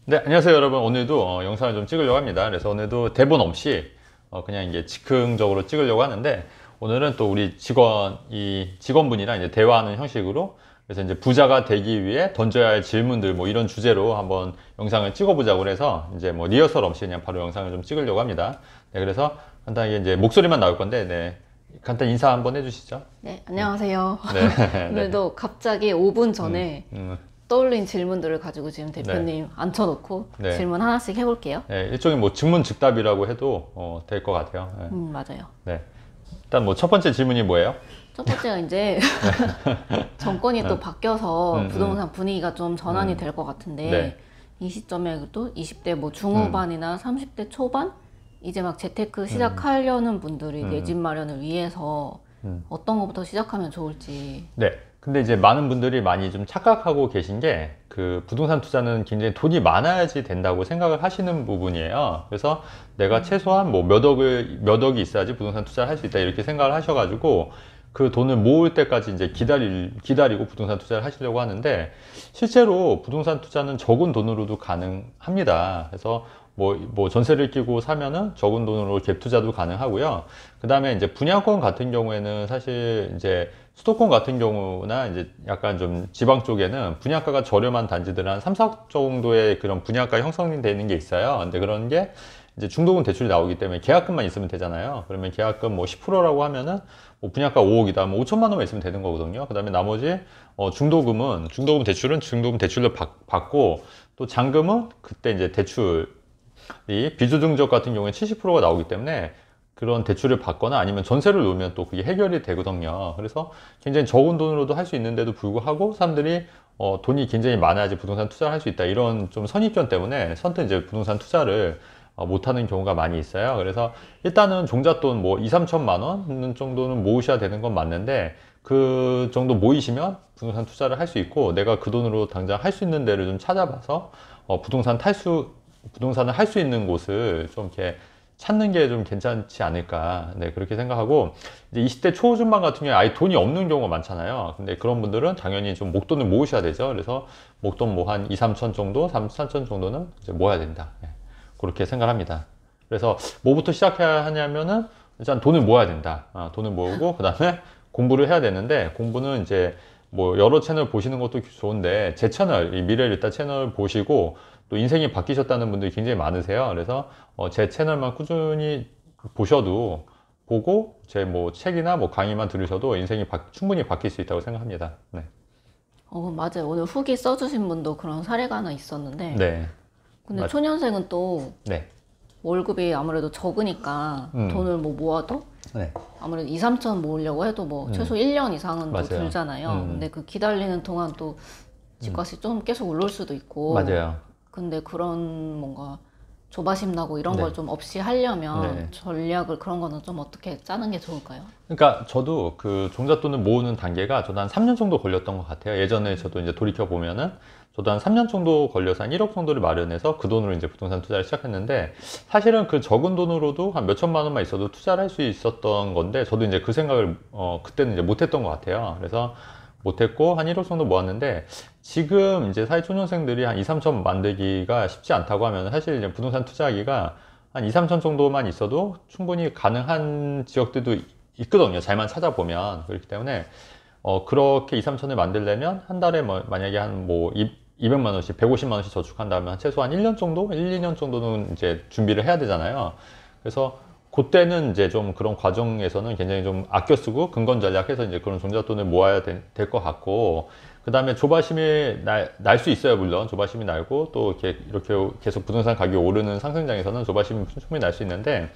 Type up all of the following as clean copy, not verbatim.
네, 안녕하세요 여러분. 오늘도 영상을 좀 찍으려고 합니다. 그래서 오늘도 대본 없이 그냥 이제 즉흥적으로 찍으려고 하는데, 오늘은 또 우리 직원분이랑 이제 대화하는 형식으로, 그래서 이제 부자가 되기 위해 던져야 할 질문들 뭐 이런 주제로 한번 영상을 찍어보자고 해서 이제 뭐 리허설 없이 그냥 바로 영상을 좀 찍으려고 합니다. 네, 그래서 간단하게 이제 목소리만 나올 건데, 네, 간단 인사 한번 해주시죠. 네, 안녕하세요. 네. 오늘도 갑자기 5분 전에 떠올린 질문들을 가지고 지금 대표님 앉혀놓고 네. 질문 하나씩 해볼게요. 네, 일종의 뭐 증문즉답이라고 해도 될 것 같아요. 네. 맞아요. 네. 일단 뭐 첫 번째 질문이 뭐예요? 첫 번째가 이제 정권이 또 바뀌어서 부동산 분위기가 좀 전환이 될 것 같은데, 네. 이 시점에 또 20대 뭐 중후반이나 30대 초반 이제 막 재테크 시작하려는 분들이 내 집 마련을 위해서 어떤 것부터 시작하면 좋을지. 네. 근데 이제 많은 분들이 많이 좀 착각하고 계신 게, 그 부동산 투자는 굉장히 돈이 많아야지 된다고 생각을 하시는 부분이에요. 그래서 내가 최소한 뭐 몇 억이 있어야지 부동산 투자를 할 수 있다, 이렇게 생각을 하셔가지고 그 돈을 모을 때까지 이제 기다리고 부동산 투자를 하시려고 하는데, 실제로 부동산 투자는 적은 돈으로도 가능합니다. 그래서 뭐 전세를 끼고 사면은 적은 돈으로 갭 투자도 가능하고요. 그 다음에 이제 분양권 같은 경우에는 사실 이제 수도권 같은 경우나 이제 약간 좀 지방 쪽에는 분양가가 저렴한 단지들은 한 3, 4억 정도의 그런 분양가 형성이 되는 게 있어요. 근데 그런 게 이제 중도금 대출이 나오기 때문에 계약금만 있으면 되잖아요. 그러면 계약금 뭐 10%라고 하면은 뭐 분양가 5억이다. 뭐 5천만 원만 있으면 되는 거거든요. 그 다음에 나머지 중도금 대출은 중도금 대출로 받고, 또 잔금은 그때 이제 대출이 비주증적 같은 경우에 70%가 나오기 때문에 그런 대출을 받거나 아니면 전세를 놓으면 또 그게 해결이 되거든요. 그래서 굉장히 적은 돈으로도 할 수 있는데도 불구하고 사람들이 돈이 굉장히 많아야지 부동산 투자를 할 수 있다, 이런 좀 선입견 때문에 선뜻 이제 부동산 투자를 못하는 경우가 많이 있어요. 그래서 일단은 종잣돈 뭐 2, 3천만 원 정도는 모으셔야 되는 건 맞는데, 그 정도 모이시면 부동산 투자를 할 수 있고, 내가 그 돈으로 당장 할 수 있는 데를 좀 찾아봐서 부동산을 할 수 있는 곳을 좀 이렇게 찾는 게 좀 괜찮지 않을까. 네, 그렇게 생각하고, 이제 20대 초중반 같은 경우에 아예 돈이 없는 경우가 많잖아요. 근데 그런 분들은 당연히 좀 목돈을 모으셔야 되죠. 그래서 목돈 뭐 한 2, 3천 정도, 3, 4천 정도는 이제 모아야 된다. 네, 그렇게 생각합니다. 그래서 뭐부터 시작해야 하냐면은 일단 돈을 모아야 된다. 돈을 모으고 그 다음에 공부를 해야 되는데, 공부는 이제 뭐 여러 채널 보시는 것도 좋은데, 제 채널, 이 미래일다 채널 보시고 또 인생이 바뀌셨다는 분들이 굉장히 많으세요. 그래서 제 채널만 꾸준히 보고 제 뭐 책이나 뭐 강의만 들으셔도 인생이 충분히 바뀔 수 있다고 생각합니다. 네. 맞아요. 오늘 후기 써주신 분도 그런 사례가 하나 있었는데, 네. 근데 초년생은 또 네. 월급이 아무래도 적으니까 돈을 뭐 모아도 네. 아무래도 2, 3천 모으려고 해도 뭐 최소 1년 이상은 또 맞아요. 들잖아요. 근데 그 기다리는 동안 또 집값이 좀 계속 오를 수도 있고. 맞아요. 근데 그런 뭔가 조바심 나고 이런 네. 걸 좀 없이 하려면 네. 전략을, 그런 거는 좀 어떻게 짜는 게 좋을까요? 그러니까 저도 그 종잣돈을 모으는 단계가 저도 한 3년 정도 걸렸던 것 같아요. 예전에 저도 이제 돌이켜 보면은 저도 한 3년 정도 걸려서 한 1억 정도를 마련해서 그 돈으로 이제 부동산 투자를 시작했는데, 사실은 그 적은 돈으로도 한 몇 천만 원만 있어도 투자를 할 수 있었던 건데, 저도 이제 그 생각을 그때는 이제 못했던 것 같아요. 그래서 못했고 한 1억 정도 모았는데, 지금 이제 사회초년생들이 한 2, 3천 만들기가 쉽지 않다고 하면, 사실 이제 부동산 투자하기가 한 2, 3천 정도만 있어도 충분히 가능한 지역들도 있거든요. 잘만 찾아보면. 그렇기 때문에 그렇게 2, 3천을 만들려면 한 달에 뭐 만약에 한 뭐 200만 원씩, 150만 원씩 저축한다면 최소한 1년 정도, 1, 2년 정도는 이제 준비를 해야 되잖아요. 그래서 그때는 이제 좀 그런 과정에서는 굉장히 좀 아껴 쓰고 근건 전략해서 이제 그런 종잣돈을 모아야 될 것 같고, 그 다음에 조바심이 날 수 있어요. 물론 조바심이 날고, 또 이렇게 계속 부동산 가격이 오르는 상승장에서는 조바심이 충분히 날 수 있는데,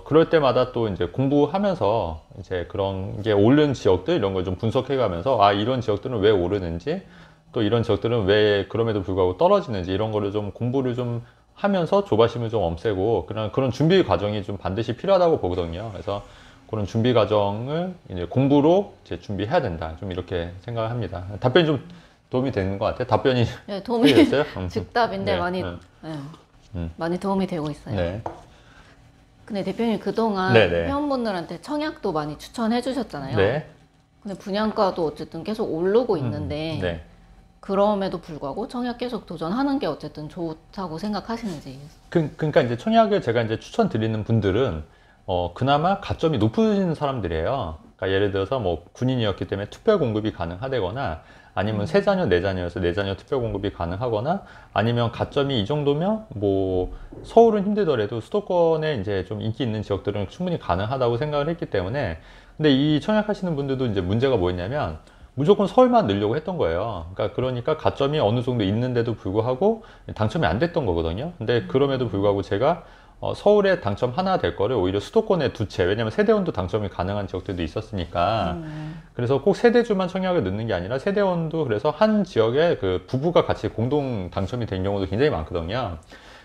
그럴 때마다 또 이제 공부하면서 이제 그런 게 오른 지역들 이런 걸 좀 분석해 가면서, 이런 지역들은 왜 오르는지, 또 이런 지역들은 왜 그럼에도 불구하고 떨어지는지, 이런 거를 좀 공부를 좀 하면서 조바심을 좀 없애고, 그런 준비 과정이 좀 반드시 필요하다고 보거든요. 그래서 그런 준비 과정을 이제 공부로 이제 준비해야 된다. 좀 이렇게 생각을 합니다. 답변이 좀 도움이 되는 것 같아요. 답변이 네, 도움이 됐어요? 즉답인데 네, 많이 많이 도움이 되고 있어요. 네. 근데 대표님 그동안 네네. 회원분들한테 청약도 많이 추천해 주셨잖아요. 네. 근데 분양가도 어쨌든 계속 오르고 있는데 네. 그럼에도 불구하고 청약 계속 도전하는 게 어쨌든 좋다고 생각하시는지. 그러니까 이제 청약을 제가 이제 추천드리는 분들은 그나마 가점이 높은 사람들이에요. 그러니까 예를 들어서 뭐 군인이었기 때문에 특별 공급이 가능하다거나 아니면 세 자녀, 네 자녀여서 네 자녀 특별 공급이 가능하거나 아니면 가점이 이 정도면 뭐 서울은 힘들더라도 수도권에 이제 좀 인기 있는 지역들은 충분히 가능하다고 생각을 했기 때문에 근데 이 청약하시는 분들도 이제 문제가 뭐였냐면 무조건 서울만 넣으려고 했던 거예요. 그러니까 가점이 어느 정도 있는데도 불구하고 당첨이 안 됐던 거거든요. 근데 그럼에도 불구하고 제가 서울에 당첨 하나 될 거를 오히려 수도권에 두 채, 왜냐면 세대원도 당첨이 가능한 지역들도 있었으니까. 그래서 꼭 세대주만 청약을 넣는 게 아니라 세대원도 그래서 한 지역에 그 부부가 같이 공동 당첨이 된 경우도 굉장히 많거든요.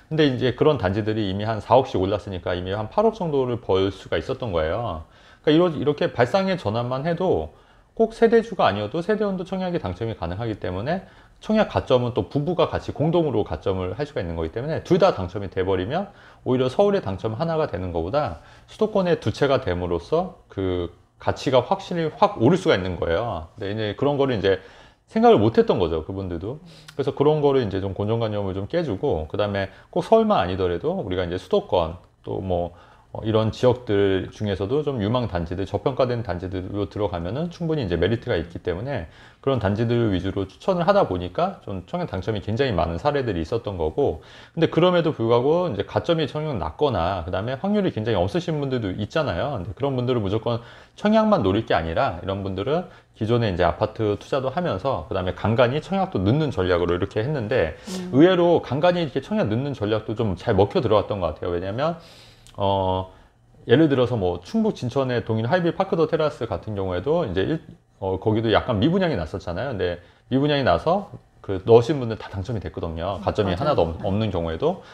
근데 이제 그런 단지들이 이미 한 4억씩 올랐으니까 이미 한 8억 정도를 벌 수가 있었던 거예요. 그러니까 이렇게 발상의 전환만 해도 꼭 세대주가 아니어도 세대원도 청약이 당첨이 가능하기 때문에 청약 가점은 또 부부가 같이 공동으로 가점을 할 수가 있는 거기 때문에 둘 다 당첨이 돼버리면 오히려 서울에 당첨 하나가 되는 것보다 수도권에 두 채가 됨으로써 그 가치가 확실히 확 오를 수가 있는 거예요. 근데 이제 그런 거를 이제 생각을 못 했던 거죠, 그분들도. 그래서 그런 거를 이제 좀 고정관념을 좀 깨주고, 그 다음에 꼭 서울만 아니더라도 우리가 이제 수도권 또 뭐 이런 지역들 중에서도 좀 유망 단지들, 저평가된 단지들로 들어가면은 충분히 이제 메리트가 있기 때문에 그런 단지들 위주로 추천을 하다 보니까 좀 청약 당첨이 굉장히 많은 사례들이 있었던 거고, 근데 그럼에도 불구하고 이제 가점이 청약 낮거나 그 다음에 확률이 굉장히 없으신 분들도 있잖아요. 근데 그런 분들은 무조건 청약만 노릴 게 아니라 이런 분들은 기존에 이제 아파트 투자도 하면서 그 다음에 간간히 청약도 넣는 전략으로 이렇게 했는데 의외로 간간히 이렇게 청약 넣는 전략도 좀 잘 먹혀 들어왔던 것 같아요. 왜냐면 예를 들어서 뭐 충북 진천의 동인 하이비 파크 더 테라스 같은 경우에도 이제 거기도 약간 미분양이 났었잖아요. 근데 미분양이 나서 그 넣으신 분들 다 당첨이 됐거든요. 가점이 맞아요. 하나도 없는 경우에도.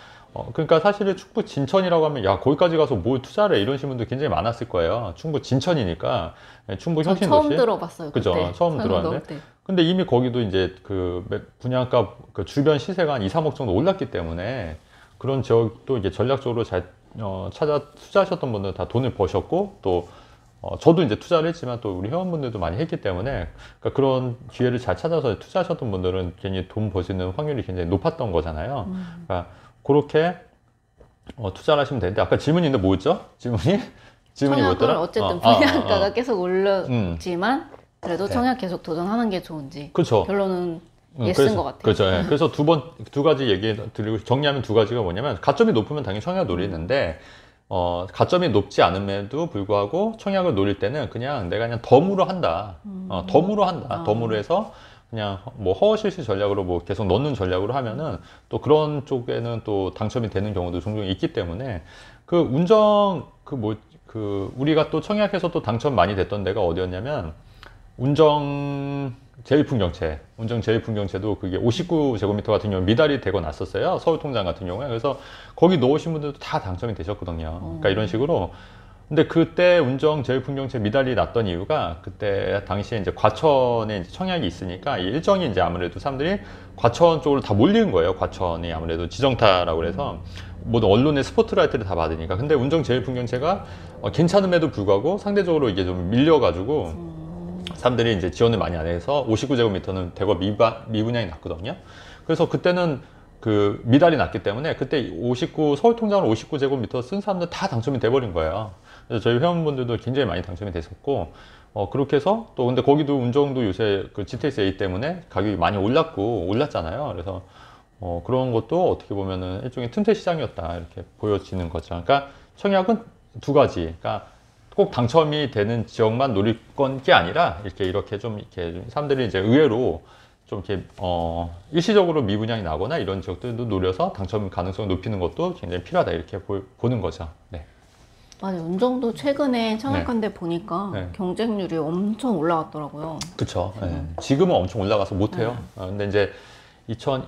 그러니까 사실은 충북 진천이라고 하면 야 거기까지 가서 뭘 투자를 해 이러신 분들 굉장히 많았을 거예요. 충북 진천이니까 충북 전 혁신도시. 처음 들어봤어요. 그죠? 그때. 처음 설마 들어봤는데. 넣을 때. 근데 이미 거기도 이제 그 분양가 그 주변 시세가 한 2, 3억 정도 올랐기 때문에 그런 지역도 이게 전략적으로 잘 찾아 투자하셨던 분들 다 돈을 버셨고 또 저도 이제 투자를 했지만 또 우리 회원분들도 많이 했기 때문에 그러니까 그런 기회를 잘 찾아서 투자하셨던 분들은 괜히 돈 버시는 확률이 굉장히 높았던 거잖아요. 그러니까 그렇게 투자를 하시면 되는데 아까 질문이 있는데 뭐였죠? 질문이 청약을 뭐였더라? 어쨌든 분양가가 계속 올랐지만 그래도 네. 청약 계속 도전하는 게 좋은지. 그렇죠. 결론은 예스인 것 같아요. 그렇죠. 예. 그래서 두 가지 얘기 드리고 정리하면 두 가지가 뭐냐면 가점이 높으면 당연히 청약 노리는데 가점이 높지 않음에도 불구하고 청약을 노릴 때는 내가 그냥 덤으로 한다. 덤으로 한다. 덤으로 해서 그냥 뭐 허허실실 전략으로 뭐 계속 넣는 전략으로 하면은 또 그런 쪽에는 또 당첨이 되는 경우도 종종 있기 때문에 우리가 또 청약해서 또 당첨 많이 됐던 데가 어디였냐면 운정 제일풍경채도 그게 59제곱미터 같은 경우 미달이 되고 났었어요. 서울통장 같은 경우에. 그래서 거기 넣으신 분들도 다 당첨이 되셨거든요. 그러니까 이런 식으로. 근데 그때 운정 제일풍경채 미달이 났던 이유가 그때 당시에 이제 과천에 이제 청약이 있으니까 이 일정이 이제 아무래도 사람들이 과천 쪽으로 다 몰리는 거예요. 과천이 아무래도 지정타라고 그래서 모든 언론의 스포트라이트를 다 받으니까. 근데 운정 제일풍경채가 괜찮음에도 불구하고 상대적으로 이게 좀 밀려가지고 사람들이 이제 지원을 많이 안 해서 59제곱미터는 대거 미분양이 났거든요. 그래서 그때는 그 미달이 났기 때문에 그때 서울통장으로 59제곱미터 쓴 사람들 다 당첨이 돼버린 거예요. 그래서 저희 회원분들도 굉장히 많이 당첨이 됐었고, 그렇게 해서 또 근데 거기도 운정도 요새 그 GTX-A 때문에 가격이 많이 올랐잖아요. 그래서 그런 것도 어떻게 보면은 일종의 틈새 시장이었다 이렇게 보여지는 거죠. 그러니까 청약은 두 가지. 그러니까 꼭 당첨이 되는 지역만 노릴 게 아니라 이렇게 좀 사람들이 이제 의외로 좀 이렇게 일시적으로 미분양이 나거나 이런 지역들도 노려서 당첨 가능성을 높이는 것도 굉장히 필요하다 이렇게 보는 거죠. 네. 맞아요. 운정도 최근에 청약한 데 보니까 네. 경쟁률이 엄청 올라갔더라고요. 그렇죠. 네. 지금은 엄청 올라가서 못해요. 근데 이제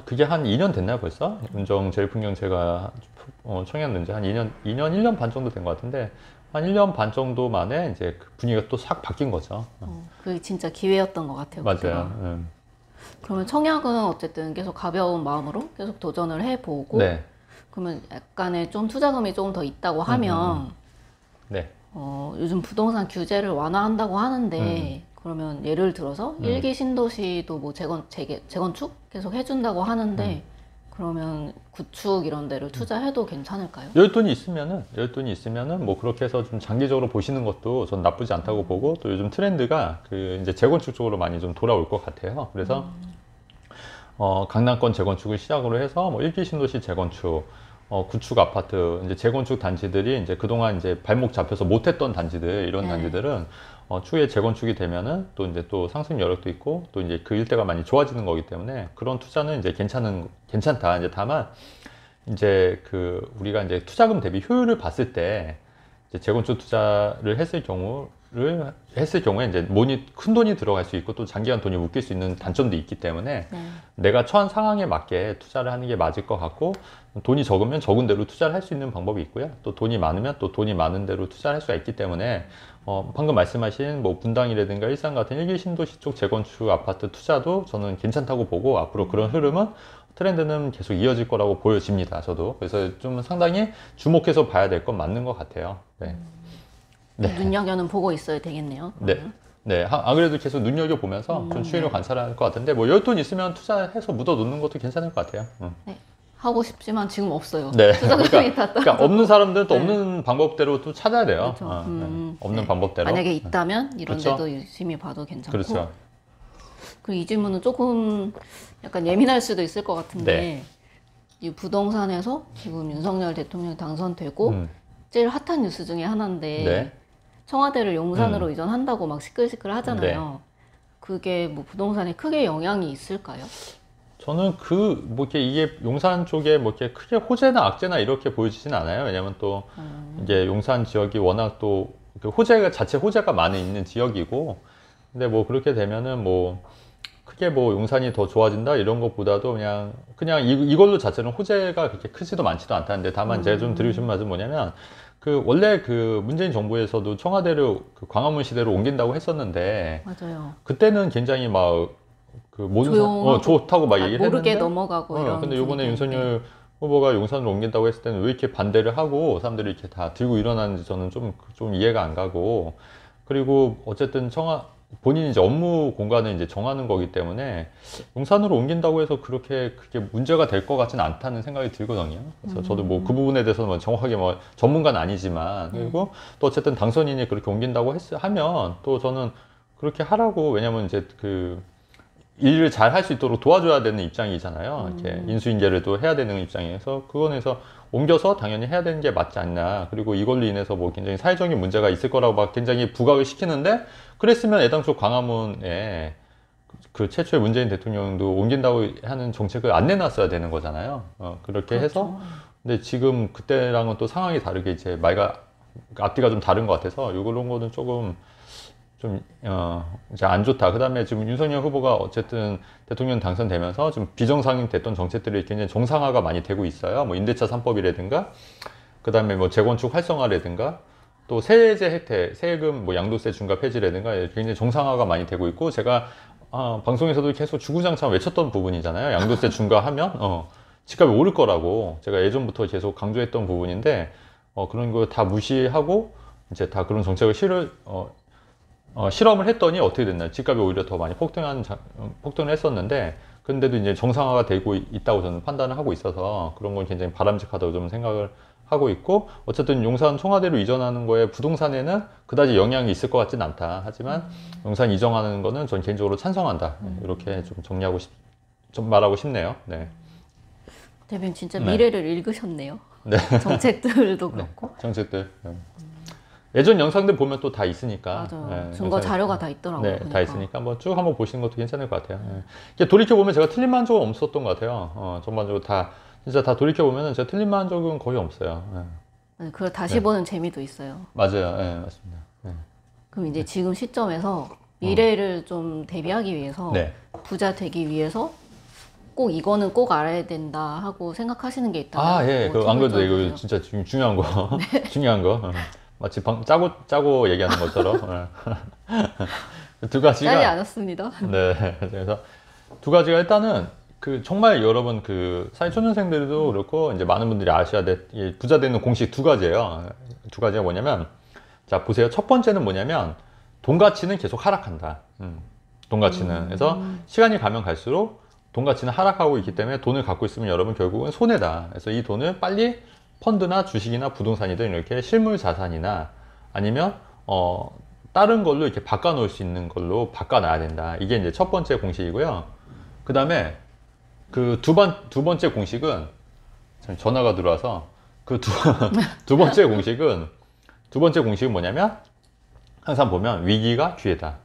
그게 한 2년 됐나요 벌써? 운정 제일풍경채가 청약 넣은 지 한 1년 반 정도 된 것 같은데 한 1년 반 정도 만에 이제 그 분위기가 또 싹 바뀐 거죠. 그게 진짜 기회였던 것 같아요. 맞아요. 그러면 청약은 어쨌든 계속 가벼운 마음으로 계속 도전을 해보고 네. 그러면 약간의 좀 투자금이 조금 더 있다고 하면 네. 요즘 부동산 규제를 완화한다고 하는데 그러면 예를 들어서 일기 신도시도 뭐 재건축 계속 해준다고 하는데 그러면 구축 이런 데를 투자해도 괜찮을까요? 여윳돈이 있으면은 뭐 그렇게 해서 좀 장기적으로 보시는 것도 전 나쁘지 않다고 보고, 또 요즘 트렌드가 그 이제 재건축 쪽으로 많이 좀 돌아올 것 같아요. 그래서 강남권 재건축을 시작으로 해서 뭐 일기 신도시 재건축, 구축 아파트, 이제 재건축 단지들이 이제 그동안 이제 발목 잡혀서 못했던 단지들, 이런 단지들은 추후에 재건축이 되면은 또 이제 또 상승 여력도 있고, 또 이제 그 일대가 많이 좋아지는 거기 때문에 그런 투자는 이제 괜찮다. 이제 다만 이제 그 우리가 이제 투자금 대비 효율을 봤을 때 이제 재건축 투자를 했을 경우에 이제 큰 돈이 들어갈 수 있고 또 장기간 돈이 묶일 수 있는 단점도 있기 때문에 내가 처한 상황에 맞게 투자를 하는 게 맞을 것 같고, 돈이 적으면 적은 대로 투자를 할 수 있는 방법이 있고요. 또 돈이 많으면 또 돈이 많은 대로 투자를 할 수가 있기 때문에 방금 말씀하신 뭐 분당이라든가 일산 같은 일기 신도시 쪽 재건축 아파트 투자도 저는 괜찮다고 보고, 앞으로 그런 흐름은 트렌드는 계속 이어질 거라고 보여집니다. 저도 그래서 좀 상당히 주목해서 봐야 될 건 맞는 것 같아요. 네. 눈여겨는 보고 있어야 되겠네요. 그러면. 네. 안 그래도 계속 눈여겨보면서 좀 추이를 관찰할 것 같은데, 뭐 여윳돈 있으면 투자해서 묻어 놓는 것도 괜찮을 것 같아요. 네. 하고 싶지만 지금 없어요. 네. 투자금이 다 그러니까 없는 사람들은 또 없는 방법대로 또 찾아야 돼요. 그렇죠. 없는 방법대로. 만약에 있다면 이런 그렇죠. 데도 열심히 봐도 괜찮고. 그렇죠. 그리고 이 질문은 조금 약간 예민할 수도 있을 것 같은데, 이 부동산에서 지금 윤석열 대통령이 당선되고 제일 핫한 뉴스 중에 하나인데 청와대를 용산으로 이전한다고 막 시끌시끌 하잖아요. 그게 뭐 부동산에 크게 영향이 있을까요? 저는 뭐 이게 용산 쪽에 뭐 이렇게 크게 호재나 악재나 이렇게 보여지진 않아요. 왜냐면 또 이게 용산 지역이 워낙 또 그 자체 호재가 많이 있는 지역이고, 근데 뭐 그렇게 되면은 뭐 크게 뭐 용산이 더 좋아진다 이런 것보다도 그냥 이걸로 자체는 호재가 그렇게 크지도 많지도 않다는데, 다만 제가 좀 드리고 싶은 말씀은 뭐냐면, 그 원래 그 문재인 정부에서도 청와대를 그 광화문 시대로 옮긴다고 했었는데, 맞아요. 그때는 굉장히 막 그 모든 좋다고 막 얘기를 모르게 했는데, 넘어가고 이런. 근데 이번에 윤석열 후보가 용산으로 옮긴다고 했을 때는 왜 이렇게 반대를 하고 사람들이 이렇게 다 들고 일어나는지 저는 좀 이해가 안 가고, 그리고 어쨌든 본인이 이제 업무 공간을 이제 정하는 거기 때문에 용산으로 옮긴다고 해서 그게 문제가 될 것 같지는 않다는 생각이 들거든요. 그래서 저도 뭐 그 부분에 대해서는 뭐 정확하게 뭐 전문가는 아니지만, 그리고 또 어쨌든 당선인이 그렇게 옮긴다고 하면 또 저는 그렇게 하라고, 왜냐면 이제 그 일을 잘 할 수 있도록 도와줘야 되는 입장이잖아요. 이렇게 인수인계를 또 해야 되는 입장에서 그거에서 옮겨서 당연히 해야 되는 게 맞지 않나. 그리고 이걸로 인해서 뭐 굉장히 사회적인 문제가 있을 거라고 막 굉장히 부각을 시키는데, 그랬으면 애당초 광화문에 그 최초의 문재인 대통령도 옮긴다고 하는 정책을 안 내놨어야 되는 거잖아요. 그렇게 그렇죠. 해서. 근데 지금 그때랑은 또 상황이 다르게 이제 앞뒤가 좀 다른 것 같아서 이런 거는 조금 이제 안 좋다. 그 다음에 지금 윤석열 후보가 어쨌든 대통령 당선되면서 좀 비정상됐던 정책들이 굉장히 정상화가 많이 되고 있어요. 뭐 임대차 3법이라든가, 그 다음에 뭐 재건축 활성화라든가, 또 세제 혜택, 세금, 뭐 양도세 중과 폐지라든가 굉장히 정상화가 많이 되고 있고, 제가 방송에서도 계속 주구장창 외쳤던 부분이잖아요. 양도세 중과하면 집값이 오를 거라고 제가 예전부터 계속 강조했던 부분인데, 그런 거 다 무시하고 이제 다 그런 정책을 실험을 했더니 어떻게 됐나요? 집값이 오히려 더 많이 폭등을 했었는데, 근데도 이제 정상화가 되고 있다고 저는 판단을 하고 있어서 그런 건 굉장히 바람직하다고 좀 생각을 하고 있고, 어쨌든 용산 청와대로 이전하는 거에 부동산에는 그다지 영향이 있을 것 같지는 않다. 하지만 용산 이전하는 거는 전 개인적으로 찬성한다. 이렇게 좀 말하고 싶네요. 네. 대변인 진짜 미래를 읽으셨네요. 네. 정책들도 그렇고. 정책들. 예전 영상들 보면 또 다 있으니까. 맞아요. 증거 자료가 다 있더라고요. 네, 보니까. 다 있으니까 쭉 한번 보시는 것도 괜찮을 것 같아요. 돌이켜보면 제가 틀린 만족은 없었던 것 같아요. 전반적으로 진짜 다 돌이켜보면 제가 틀린 만족은 거의 없어요. 그걸 다시 보는 재미도 있어요. 맞아요. 네, 맞습니다. 그럼 이제 지금 시점에서 미래를 좀 대비하기 위해서, 부자 되기 위해서 꼭 이거는 꼭 알아야 된다 하고 생각하시는 게 있다면? 예. 안 그래도 이거 진짜 중요한 거. 중요한 거. 마치 짜고 얘기하는 것처럼. 두 가지가. 짜지 않았습니다. 네. 그래서 두 가지가 일단은 정말 여러분 사회초년생들도 그렇고 이제 많은 분들이 아셔야 될 부자 되는 공식 두 가지예요. 두 가지가 뭐냐면, 자 보세요. 첫 번째는 뭐냐면, 돈 가치는 계속 하락한다. 돈 가치는. 그래서 시간이 가면 갈수록 돈 가치는 하락하고 있기 때문에 돈을 갖고 있으면 여러분 결국은 손해다. 그래서 이 돈을 빨리 펀드나 주식이나 부동산이든 이렇게 실물 자산이나 아니면 다른 걸로 이렇게 바꿔 놓을 수 있는 걸로 바꿔 놔야 된다. 이게 이제 첫 번째 공식이고요. 그 다음에 그 두 번째 공식은 전화가 들어와서 그 두 번째 공식은 뭐냐면 항상 보면 위기가 기회다.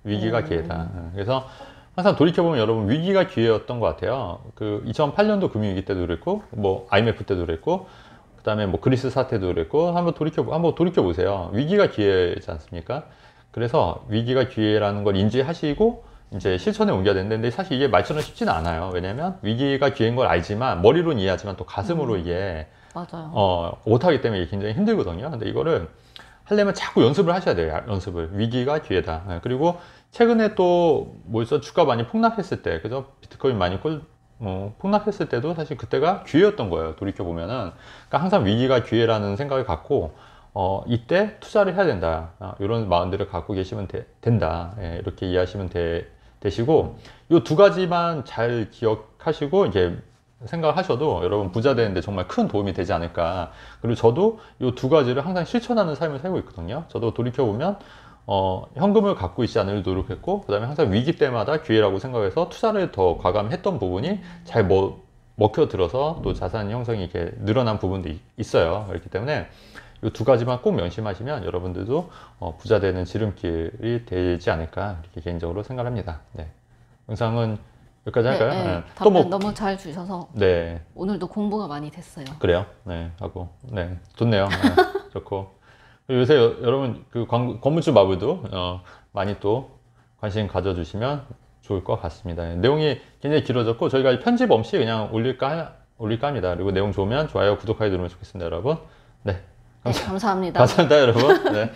위기가 기회다. 그래서 항상 돌이켜보면 여러분 위기가 기회였던 것 같아요. 그 2008년도 금융위기 때도 그랬고, 뭐 IMF 때도 그랬고, 그 다음에 뭐 그리스 사태도 그랬고, 한번 돌이켜 보세요. 위기가 기회지 않습니까? 그래서 위기가 기회라는 걸 인지하시고 이제 실천에 옮겨야 되는데, 근데 사실 이게 말처럼 쉽지는 않아요. 왜냐면 위기가 기회인 걸 알지만 머리로는 이해하지만 또 가슴으로 이게 맞아요. 못하기 때문에 이게 굉장히 힘들거든요. 근데 이거를 하려면 자꾸 연습을 하셔야 돼요. 연습을. 위기가 기회다. 그리고 최근에 또 뭐였어? 주가 많이 폭락했을 때, 그죠? 비트코인 많이 폭락했을 때도 사실 그때가 기회였던 거예요. 돌이켜 보면은. 그러니까 항상 위기가 기회라는 생각을 갖고 이때 투자를 해야 된다. 이런 마음들을 갖고 계시면 된다. 예, 이렇게 이해하시면 되시고, 이 두 가지만 잘 기억하시고 이제 생각하셔도 여러분 부자 되는데 정말 큰 도움이 되지 않을까. 그리고 저도 이 두 가지를 항상 실천하는 삶을 살고 있거든요. 저도 돌이켜보면 현금을 갖고 있지 않을 노력했고, 그 다음에 항상 위기 때마다 기회라고 생각해서 투자를 더 과감했던 부분이 잘 먹혀들어서 또 자산 형성이 이렇게 늘어난 부분도 있어요. 그렇기 때문에 이 두 가지만 꼭 명심하시면 여러분들도 부자 되는 지름길이 되지 않을까, 이렇게 개인적으로 생각합니다. 네. 영상은 여기까지 할까요? 네, 네. 답변 너무 잘 주셔서 네. 오늘도 공부가 많이 됐어요. 그래요? 네, 하고, 네, 좋네요. 네, 좋고. 그리고 요새 여러분, 그 건물주 마블도, 많이 또 관심 가져주시면 좋을 것 같습니다. 내용이 굉장히 길어졌고, 저희가 편집 없이 그냥 올릴까 합니다. 그리고 내용 좋으면 좋아요, 구독하기 누르면 좋겠습니다, 여러분. 네. 네, 감사합니다. 감사합니다, 여러분. 네.